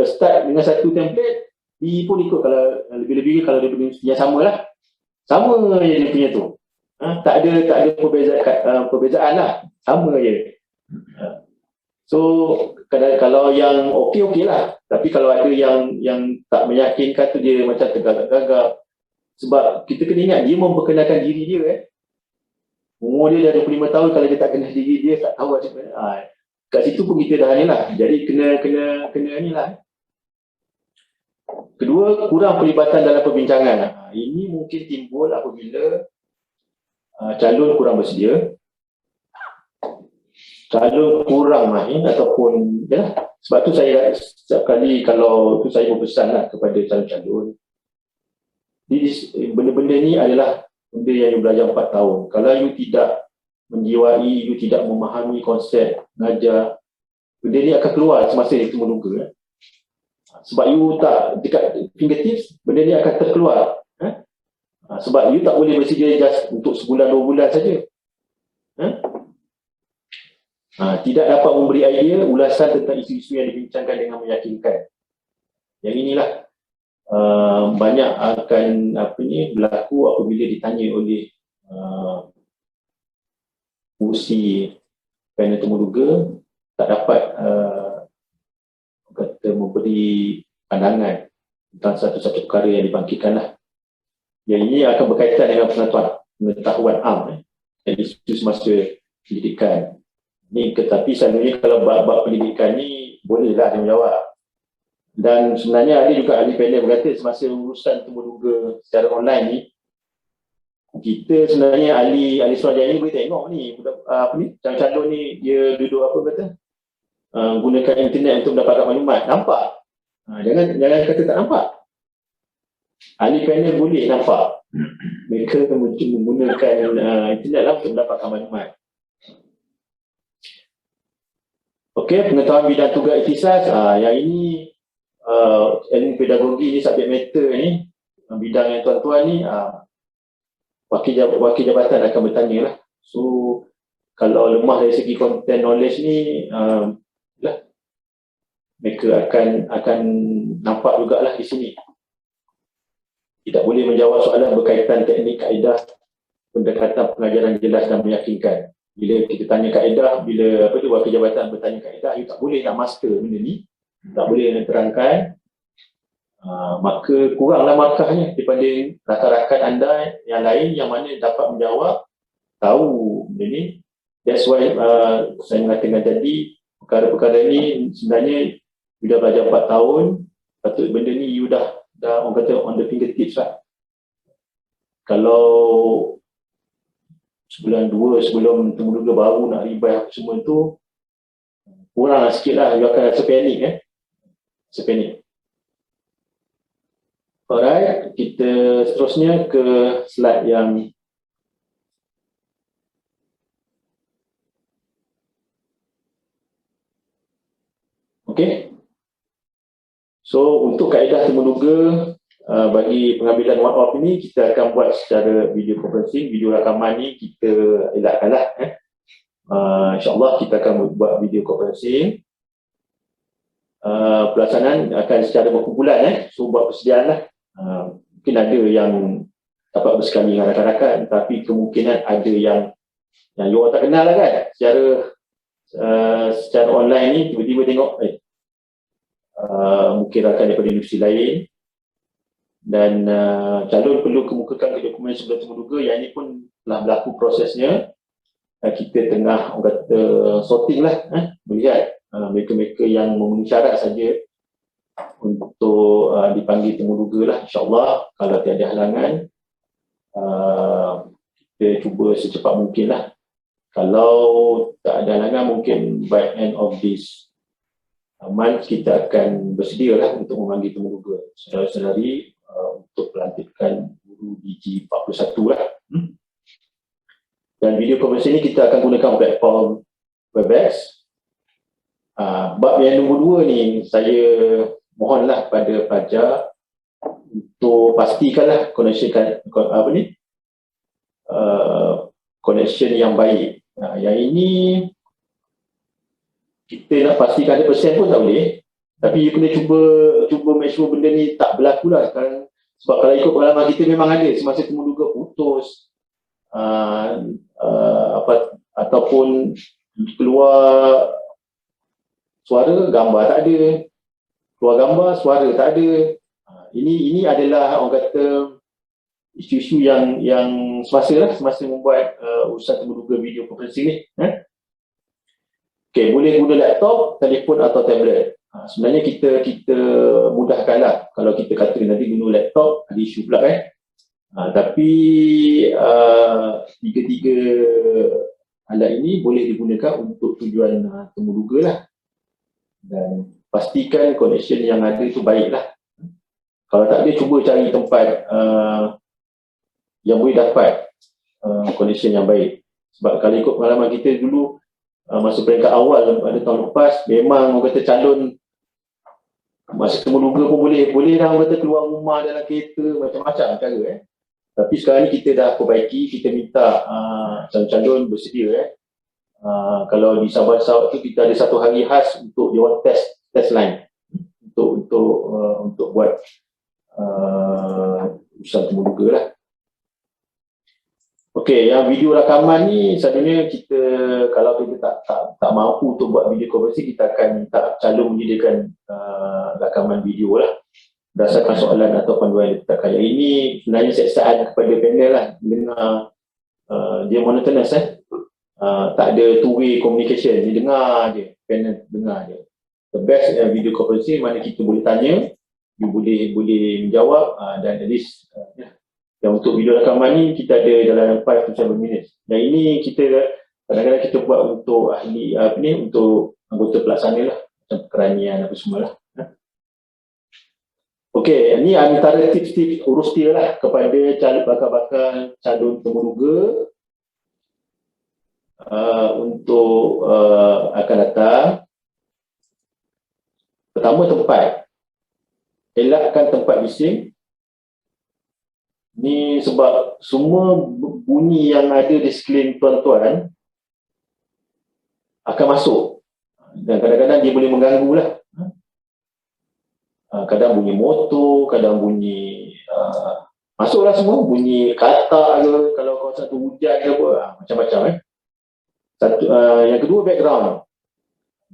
start dengan satu template, B pun ikut. Kalau lebih-lebih kalau dia universiti yang sama lah. Sama je dia punya tu. Tak ada perbezaan lah. Sama je. So, kalau yang okey lah. Tapi kalau ada yang tak meyakinkan tu, dia macam tergagap-gagap. Sebab kita kena ingat, dia memperkenalkan diri dia. Umur dia dah 25 tahun, kalau dia tak kenal diri dia, tak tahu macam mana. Kat situ pun kita dah ni lah. Jadi kena ni lah. Kedua, kurang pelibatan dalam perbincangan. Ini mungkin timbul apabila calon kurang bersedia, calon kurang mahir ataupun sebab tu saya setiap kali kalau tu saya berpesan lah kepada calon-calon, benda-benda ni adalah benda yang you belajar 4 tahun. Kalau you tidak menjiwai, you tidak memahami konsep mengajar, benda ni akan keluar semasa you temuduga. Sebab you tak dekat fingertips, benda ni akan terkeluar. Sebab you tak boleh bersedia just untuk sebulan 2 bulan saja. Tidak dapat memberi idea, ulasan tentang isu-isu yang dibincangkan dengan meyakinkan. Yang inilah banyak akan berlaku apabila ditanya oleh fungsi panel temuduga, tak dapat memberi pandangan tentang satu-satu perkara yang dibangkitkan lah. Yang ini akan berkaitan dengan pengetahuan am dan isu semasa pendidikan. Ni tetapi selalunya kalau bab pendidikan ni bolehlah dia menjawab. Dan sebenarnya ada juga ahli panel berkata semasa urusan temuduga secara online ni, kita sebenarnya ahli Suruhanjaya ni boleh tengok ni calon-calon ni dia duduk gunakan internet untuk mendapatkan maklumat. Nampak? Jangan kata tak nampak. Ahli panel boleh nampak. Mereka menggunakan internet lah untuk mendapatkan maklumat. Okey, pengetahuan bidang tugas ikhtisas. Yang ini ilmu pedagogi ni, subjek matter ni, bidang yang tuan-tuan ni, wakil jabatan akan bertanya lah. So, kalau lemah dari segi content knowledge ni, mereka akan nampak jugalah di sini. Tidak boleh menjawab soalan berkaitan teknik, kaedah, pendekatan pengajaran jelas dan meyakinkan. Bila kita tanya kaedah, bila wakil jabatan bertanya kaedah, you tak boleh nak master benda ni, tak boleh nak terangkan, maka kuranglah markahnya daripada rakan-rakan anda yang lain yang mana dapat menjawab, tahu benda ni. That's why saya mengatakan tadi, perkara-perkara ni sebenarnya you dah belajar 4 tahun, patut benda ni you dah orang kata on the fingertips lah. Kalau sebulan 2 sebelum temuduga baru nak revive apa semua tu, kurang sikit lah, you akan rasa panik sepanik. Alright, kita seterusnya ke slide yang okey. So, untuk kaedah temuduga bagi pengambilan one-off ini, kita akan buat secara video conferencing. Video rakaman ni kita elakkanlah. InsyaAllah kita akan buat video conferencing. Pelaksanaan akan secara berkumpulan. So, buat persediaan lah. Mungkin ada yang dapat bersekali dengan rakan-rakan, tapi kemungkinan ada yang you orang tak kenal lah kan. Secara online ni, tiba-tiba tengok mungkin rakan daripada universiti lain, dan calon perlu kemukakan dokumen sebelum temuduga. Yang ini pun telah berlaku prosesnya. Kita tengah orang kata sorting lah, melihat mereka-mereka yang memenuhi syarat saja untuk dipanggil temuduga lah. InsyaAllah kalau tiada halangan, kita cuba secepat mungkin lah. Kalau tak ada halangan, mungkin by end of this month kita akan bersedia lah untuk memanggil temuduga saudara-saudari untuk pelantikan guru DG41 lah. Dan video konferensi ini kita akan gunakan platform Webex. Bab yang nombor 2 ni, saya mohonlah pada pelajar untuk pastikanlah connection yang baik. Yang ini kita nak pastikan 100% pun tak boleh, tapi you kena cuba make sure benda ni tak berlaku lah. Sebab kalau ikut pengalaman kita, memang ada semasa temuduga putus, ataupun keluar suara, gambar tak ada, keluar gambar, suara tak ada. Ini adalah orang kata isu-isu yang semasa membuat urusan temuduga video conferencing ni. Okay, boleh guna laptop, telefon atau tablet. Sebenarnya kita mudahkanlah. Kalau kita kata nanti guna laptop, ada isu pula kan. Tapi tiga-tiga alat ini boleh digunakan untuk tujuan temuduga lah. Dan pastikan connection yang ada itu baik lah. Kalau tak ada, cuba cari tempat yang boleh dapat connection yang baik. Sebab kalau ikut pengalaman kita dulu, masa peringkat awal pada tahun lepas, memang orang kata calon masa temuduga pun boleh dah orang kata keluar rumah dalam kereta, macam-macam cara. Tapi sekarang ni kita dah perbaiki, kita minta calon-calon bersedia. Kalau di Sabah Sarawak tu kita ada 1 hari khas untuk dia orang test line untuk buat urusan temuduga lah. Okey, yang video rakaman ni selalunya kita, kalau kita tak mampu untuk buat video konferensi, kita akan minta calon menyediakan rakaman video lah berdasarkan soalan atau panduan yang ditetapkan. Yang ini sebenarnya siasat kepada panel lah, dengar dia monotonous tak ada two-way communication, dia dengar je, panel dengar je. The best video konferensi mana kita boleh tanya, you boleh menjawab, dan at least yang untuk video rakaman ni kita ada dalam 5 to 7 minit. Dan ini kita kadang-kadang kita buat untuk ahli untuk anggota pelaksana lah, macam keranian apa semua lah. Okey, ini antara tips-tips urus dia lah kepada bakal-bakal calon temuduga untuk akan datang. Pertama, tempat. Elakkan tempat bising. Ni sebab semua bunyi yang ada di sekeliling tuan-tuan akan masuk. Dan kadang-kadang dia boleh mengganggu lah. Kadang bunyi motor, kadang bunyi masuklah semua, bunyi katak ke, kalau kawasan tu hujan ke apa, macam-macam. Yang kedua, background.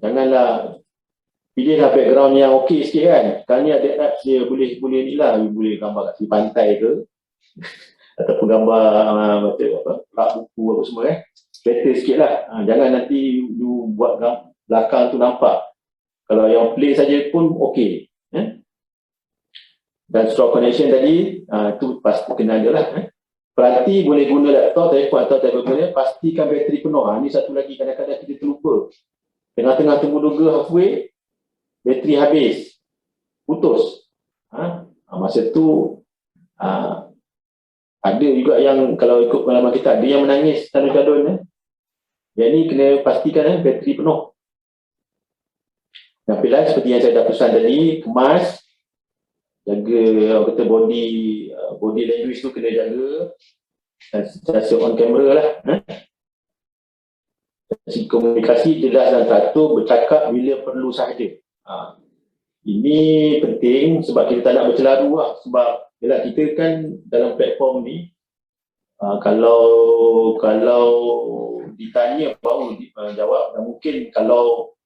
Janganlah pilihlah background yang okey sikit kan. Sekarang ni ada apps dia boleh ni lah, boleh gambar kat tepi pantai ke ataupun gambar rak buku apa semua better sikit lah. Jangan nanti you buat belakang tu nampak. Kalau yang play saja pun okey. Dan strong connection tadi tu pasti kena ada lah. Peranti boleh guna laptop, telefon atau tablet, pastikan bateri penuh. Ni satu lagi kadang-kadang kita terlupa. Tengah-tengah temuduga halfway, bateri habis, putus. Masa tu ada juga yang kalau ikut pengalaman kita, ada yang menangis calon-calon. Yang ni kena pastikan bateri penuh. Dan pilihan seperti yang saya dah pesan tadi, kemas, jaga orang kata body language tu kena jaga, dan sentiasa on camera lah. Komunikasi jelas dan teratur, bercakap bila perlu sahaja. Ini penting sebab kita tak nak bercelaru lah. Sebab yelah, kita kan dalam platform ni kalau ditanya baru jawab, dan mungkin kalau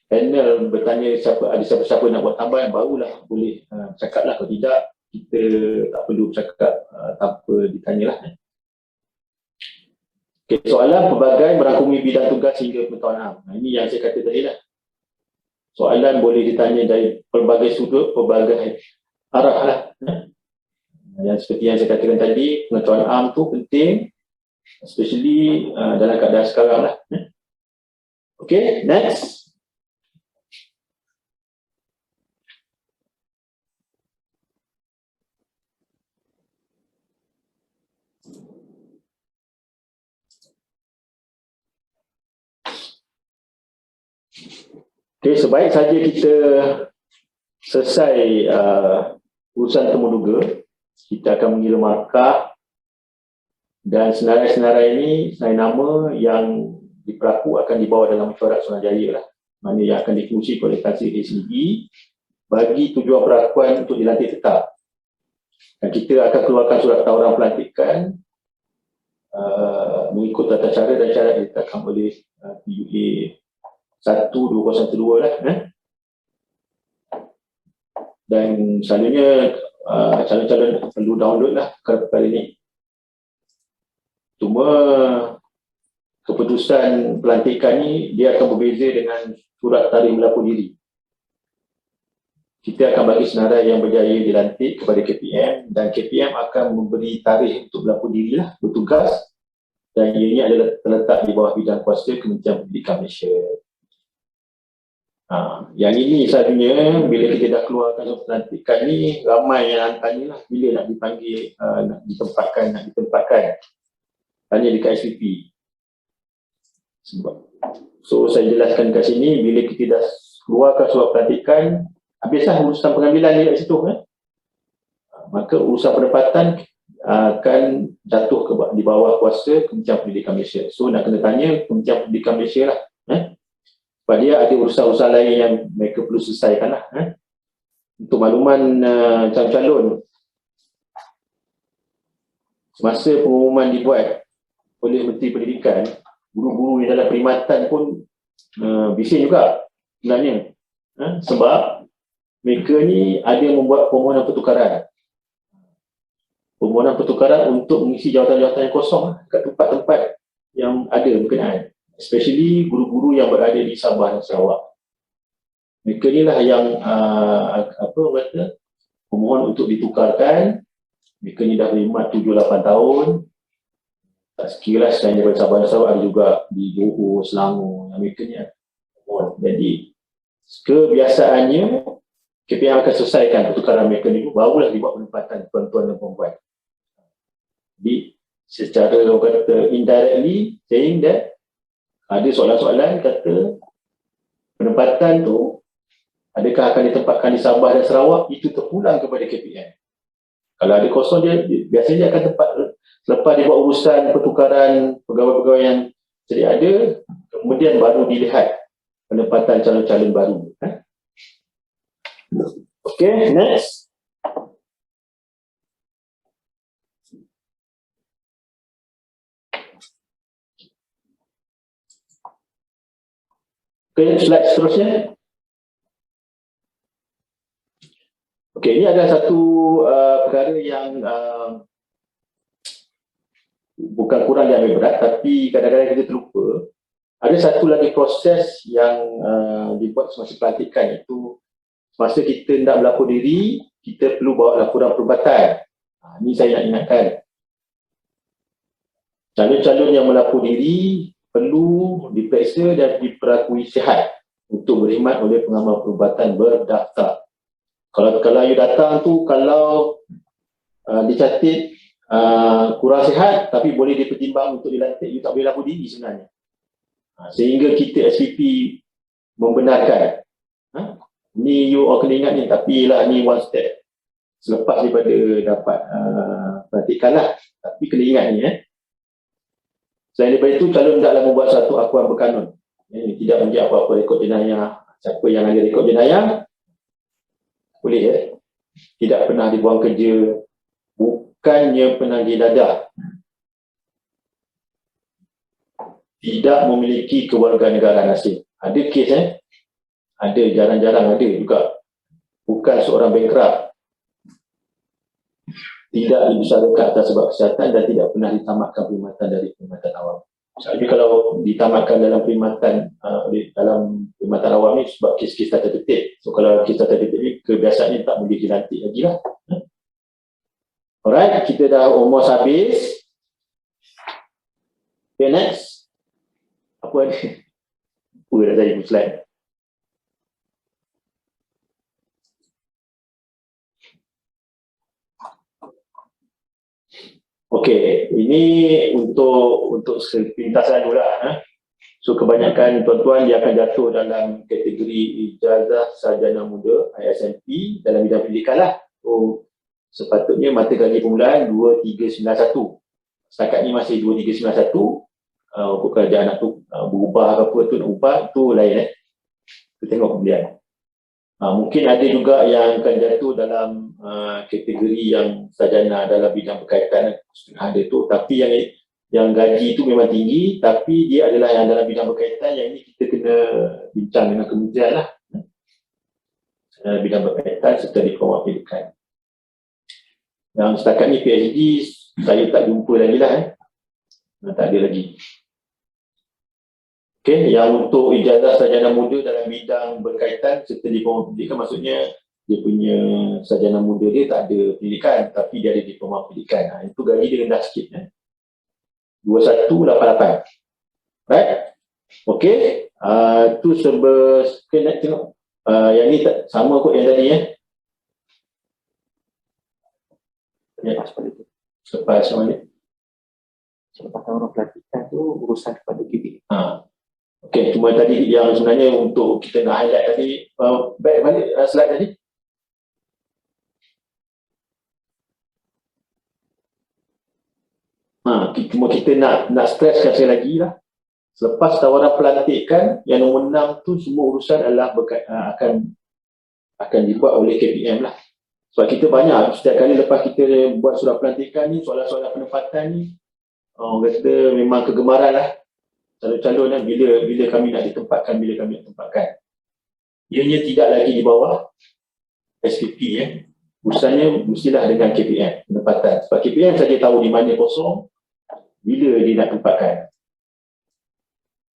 panel bertanya ada siapa-siapa nak buat tambahan, barulah boleh cakap lah. Kalau tidak, kita tak perlu cakap tanpa ditanya lah. Okay, soalan pelbagai merangkumi bidang tugas hingga pengetahuan. Ini yang saya kata tadi lah. Soalan boleh ditanya dari pelbagai sudut, pelbagai arah lah. Yang seperti yang saya katakan tadi, pengetahuan am tu penting, especially dalam keadaan sekarang lah. Okay, next. Okay, sebaik saja kita selesai urusan temuduga, kita akan mengira markah, dan senarai-senarai ini, senarai nama yang diperaku akan dibawa dalam mesyuarat Suruhanjaya lah. Mana yang akan difungsi oleh Kansel HCE bagi tujuan perakuan untuk dilantik tetap. Dan kita akan keluarkan surat tawaran pelantikan mengikut tata cara dan syarat yang ditetapkan oleh PUA 1-2012 lah. Dan selalunya calon-calon perlu download lah perkara ini. Cuma keputusan pelantikan ni dia akan berbeza dengan surat tarikh berlaku diri. Kita akan bagi senarai yang berjaya dilantik kepada KPM, dan KPM akan memberi tarikh untuk berlaku diri lah, bertugas, dan ianya adalah terletak di bawah bidang kuasa Kementerian Pendidikan Malaysia. Yang ini selalunya bila kita dah keluarkan pelantikan ni, ramai yang tanya lah bila nak dipanggil, nak ditempatkan. Tanya dekat SPP. So saya jelaskan kat sini, bila kita dah keluarkan surat pelantikan, habislah urusan pengambilan dia kat situ. Maka urusan penempatan akan jatuh di bawah kuasa Kementerian Pendidikan Malaysia. So nak kena tanya Kementerian Pendidikan Malaysia lah. Sebab dia ada urusan-urusan lain yang mereka perlu selesaikan lah. Untuk makluman calon-calon, semasa pengumuman dibuat oleh Menteri Pendidikan, guru-guru yang dalam perkhidmatan pun bising juga sebenarnya. Sebab mereka ni ada membuat permohonan pertukaran. Permohonan pertukaran untuk mengisi jawatan-jawatan yang kosong dekat tempat-tempat yang ada berkenaan. Especially guru-guru yang berada di Sabah dan Sarawak. Mereka inilah yang pemohon untuk ditukarkan. Mereka ni dah berkhidmat 7-8 tahun. Tak sekiranya selain daripada Sabah dan Sarawak, ada juga di Johor, Selangor. Mereka ni Jadi kebiasaannya KPM akan selesaikan pertukaran mereka ni, barulah dibuat penempatan tuan-tuan dan puan-puan. Jadi secara orang kata indirectly saying that ada soalan-soalan kata penempatan tu adakah akan ditempatkan di Sabah dan Sarawak, itu terpulang kepada KPM. Kalau ada kosong, dia biasanya dia akan tempat selepas dia buat urusan pertukaran pegawai-pegawai yang sedia ada, kemudian baru dilihat penempatan calon-calon baru. Okay, next. Okay, slide seterusnya. Okay, ini ada satu perkara yang bukan kurang diambil berat, tapi kadang-kadang kita terlupa. Ada satu lagi proses yang dibuat semasa pelantikan, itu semasa kita nak berlapor diri, kita perlu bawa laporan perubatan. Ini saya nak ingatkan. Calon-calon yang melapor diri perlu diperiksa dan diperakui sihat untuk berkhidmat oleh pengamal perubatan berdaftar. Kalau you datang tu, kalau dicatat kurang sihat tapi boleh dipertimbang untuk dilantik, you tak boleh lapor diri sebenarnya. Sehingga kita SPP membenarkan. Ni you kena ingat ni, tapi lah ni one step selepas daripada dapat pelantikan lah. Tapi kena ingat ni. Selain daripada itu, calon hendaklah membuat satu akuan berkanun. Tidak menjadi apa-apa rekod jenayah. Siapa yang ada rekod jenayah boleh tidak pernah dibuang kerja, bukannya pernah didadah, tidak memiliki kewarganegaraan asing. Ada kes ada, jarang-jarang ada juga. Bukan seorang bankrupt, tidak dibesarkan atas sebab kesihatan dan tidak pernah ditamatkan perkhidmatan dari perkhidmatan awam. Jadi kalau ditamatkan dalam perkhidmatan awam ni sebab kes-kes tata tertib. So kalau kes tata tertib ni kebiasaannya tak boleh dilantik lagi lah. Alright, kita dah almost habis. Okay, next. Apa ada? Apa dah tadi slide? Okey, ini untuk sepintasan dulu lah. So kebanyakan tuan-tuan dia akan jatuh dalam kategori ijazah sarjana muda ISMP dalam bidang pendidikan lah. So sepatutnya mata gaji permulaan 2391. Setakat ni masih 2391. Pekerjaan nak tu berubah ke apa tu nak ubah, tu lain kita tengok kemudian. Mungkin ada juga yang akan jatuh dalam kategori yang sarjana dalam bidang berkaitan, ada tu, tapi yang gaji tu memang tinggi, tapi dia adalah yang dalam bidang berkaitan. Yang ini kita kena bincang dengan kementerian lah, bidang berkaitan serta diploma pendidikan. Yang setakat ni PhD saya tak jumpa lagi lah, tak ada lagi. Okay, yang untuk ijazah sarjana muda dalam bidang berkaitan serta diploma pendidikan, maksudnya dia punya sarjana muda dia tak ada pendidikan tapi dia ada diploma pendidikan. Itu gaji dia rendah sikit. 2188. Right? Okay. Tu okay, nak tengok. Yang ni tak sama kot yang tadi Lepas mana? Selepas orang pelantikan tu urusan kepada KPM. Okey, cuma tadi yang sebenarnya untuk kita nak highlight tadi, baik balik slide tadi. Cuma kita nak stresskan sekali lagi lah. Selepas tawaran pelantikan, yang nombor 6 tu semua urusan adalah akan dibuat oleh KPM lah. Sebab kita banyak, setiap kali lepas kita buat surat pelantikan ni, soalan-soalan penempatan ni, orang kata memang kegemaran lah. Calon-calon bila kami nak ditempatkan, ianya tidak lagi di bawah SPP urusannya mestilah dengan KPM penempatan, sebab KPM saja tahu di mana kosong bila dia nak tempatkan.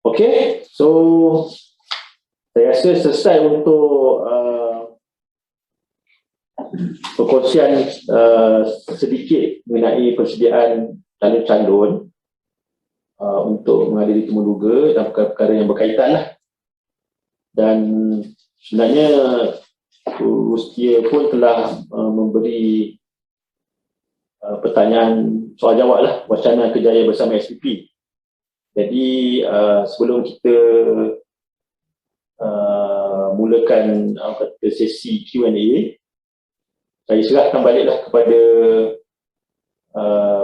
Okey, so saya rasa selesai untuk perkongsian sedikit mengenai persediaan calon-calon untuk menghadiri temuduga dan perkara-perkara yang berkaitan lah. Dan sebenarnya Rustia pun telah memberi pertanyaan soal jawab lah wacana kerjaya bersama SPP. Jadi sebelum kita mulakan sesi Q&A, saya serahkan baliklah kepada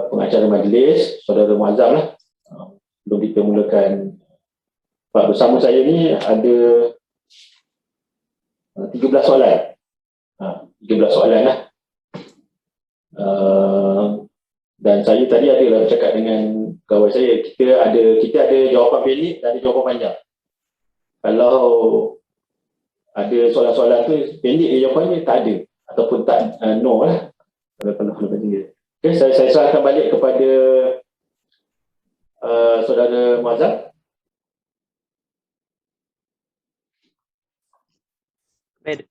pengacara majlis, Saudara Muazzam lah. Sebelum kita mulakan, bersama saya ni ada 13 soalan. 13 soalan lah. Dan saya tadi adalah bercakap dengan kawan saya, kita ada jawapan pendek dan ada jawapan panjang. Kalau ada soalan-soalan tu pendek jawapannya tak ada ataupun tak no lah. Kalau macam okay, saya serahkan balik kepada Saudara Muazzam. Baik,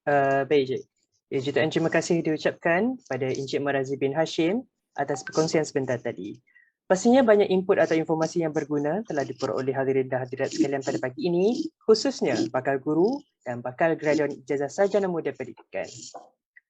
Encik. Jutaan terima kasih diucapkan pada Encik Marazi bin Hashim atas perkongsian sebentar tadi. Pastinya banyak input atau informasi yang berguna telah diperoleh hadirin dan hadirat sekalian pada pagi ini, khususnya bakal guru dan bakal graduan ijazah sarjana muda pendidikan.